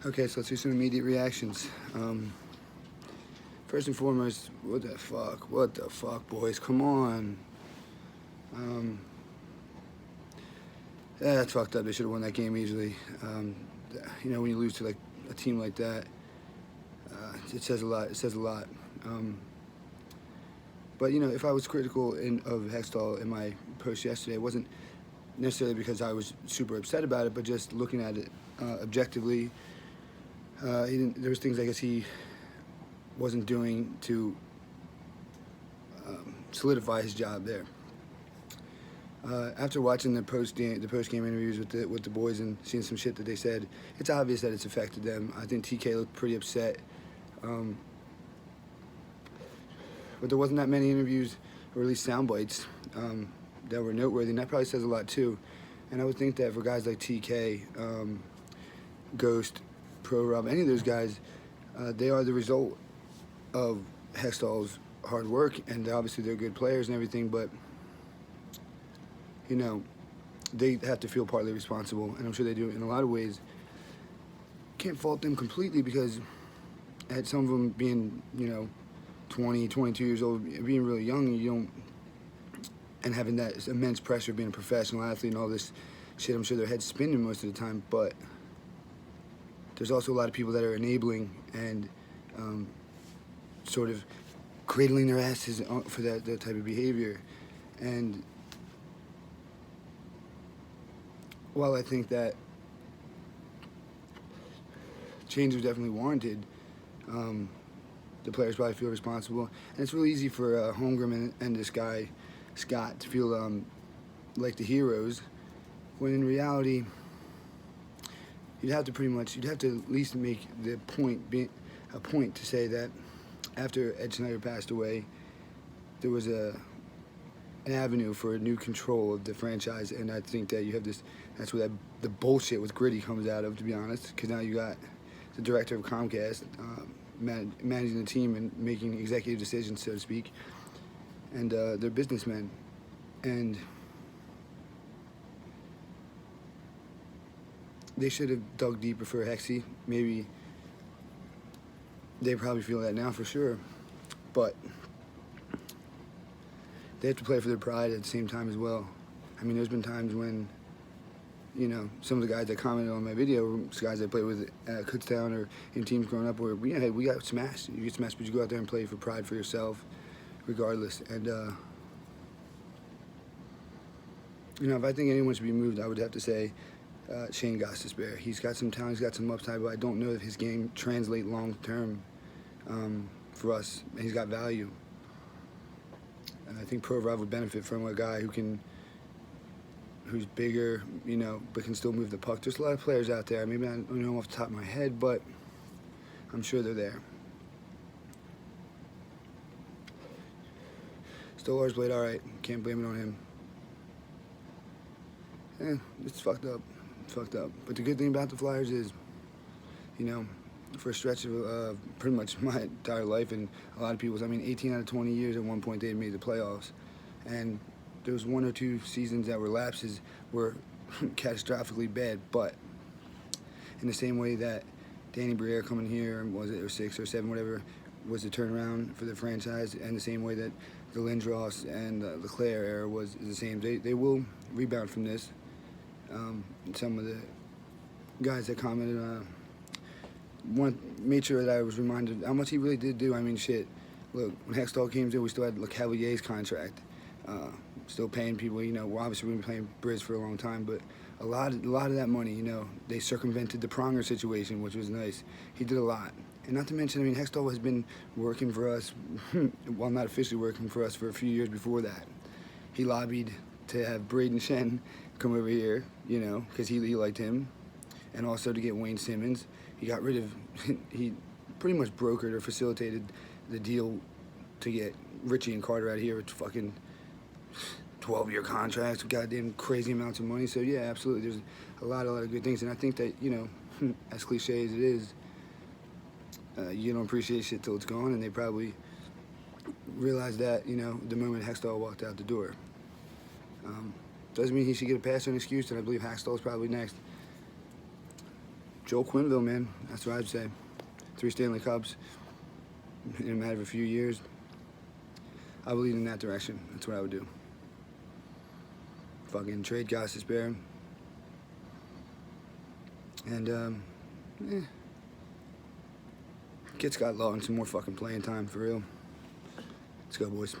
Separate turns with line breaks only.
Okay, so let's do some immediate reactions. First and foremost, what the fuck? What the fuck, boys? Come on. Um, yeah, that's fucked up. They should have won that game easily. When you lose to like a team like that, it says a lot. It says a lot. But if I was critical of Hextall in my post yesterday, it wasn't necessarily because I was super upset about it, but just looking at it objectively. There was things I guess he wasn't doing to solidify his job there. After watching the post game interviews with the boys and seeing some shit that they said, it's obvious that it's affected them. I think TK looked pretty upset, but there wasn't that many interviews, or at least sound bites, that were noteworthy, and that probably says a lot too. And I would think that for guys like TK, Ghost, Pro Rob, any of those guys, they are the result of Hextall's hard work, and obviously they're good players and everything, but they have to feel partly responsible, and I'm sure they do in a lot of ways. Can't fault them completely, because at some of them being 20, 22 years old, being really young, and having that immense pressure of being a professional athlete and all this shit, I'm sure their head's spinning most of the time, but there's also a lot of people that are enabling and sort of cradling their asses for that type of behavior. And while I think that change was definitely warranted, the players probably feel responsible. And it's really easy for Holmgren and this guy, Scott, to feel like the heroes, when in reality, you'd have to at least make the point, be a point to say that after Ed Snyder passed away, there was an avenue for a new control of the franchise, and I think that you have this. That's where the bullshit with Gritty comes out of, to be honest, because now you got the director of Comcast managing the team and making executive decisions, so to speak, and they're businessmen, and they should have dug deeper for Hexy. Maybe they probably feel that now for sure, but they have to play for their pride at the same time as well. I mean, there's been times when, some of the guys that commented on my video were guys I played with at Kutztown or in teams growing up where we got smashed. You get smashed, but you go out there and play for pride for yourself, regardless. And, if I think anyone should be moved, I would have to say Shane Gostisbehere. He's got some talent, he's got some upside, but I don't know if his game translates long-term for us. And he's got value. And I think Pro Rob would benefit from a guy who's bigger, but can still move the puck. There's a lot of players out there. Maybe I don't know off the top of my head, but I'm sure they're there. Stolarz played all right. Can't blame it on him. It's fucked up. It's fucked up. But the good thing about the Flyers is, for a stretch of pretty much my entire life, and a lot of people's, 18 out of 20 years at one point they had made the playoffs. And there was one or two seasons that were lapses were catastrophically bad, but in the same way that Danny Briere coming here, was it, or 6 or 7, whatever, was the turnaround for the franchise, and the same way that the Lindros and the Leclerc era was the same. They will rebound from this. Some of the guys that commented made sure that I was reminded how much he really did do. Shit. Look, when Hextall came in, we still had LeCavalier's contract. Still paying people, well, obviously we've been playing Briz for a long time, but a lot of that money, they circumvented the Pronger situation, which was nice. He did a lot. And not to mention, Hextall has been working for us, well, not officially working for us, for a few years before that. He lobbied to have Braden Shen come over here, because he liked him, and also to get Wayne Simmons. He got rid of, he pretty much brokered or facilitated the deal to get Richie and Carter out here with fucking 12-year contracts with goddamn crazy amounts of money. So yeah, absolutely, there's a lot of good things, and I think that, as cliche as it is, you don't appreciate shit till it's gone, and they probably realized that, the moment Hextall walked out the door. Doesn't mean he should get a pass or an excuse, and I believe Hextall's probably next. Joel Quenneville, man. That's what I'd say. 3 Stanley Cups in a matter of a few years. I would lead in that direction. That's what I would do. Fucking trade Gostisbehere. And, get Scott Laughton some more fucking playing time, for real. Let's go, boys.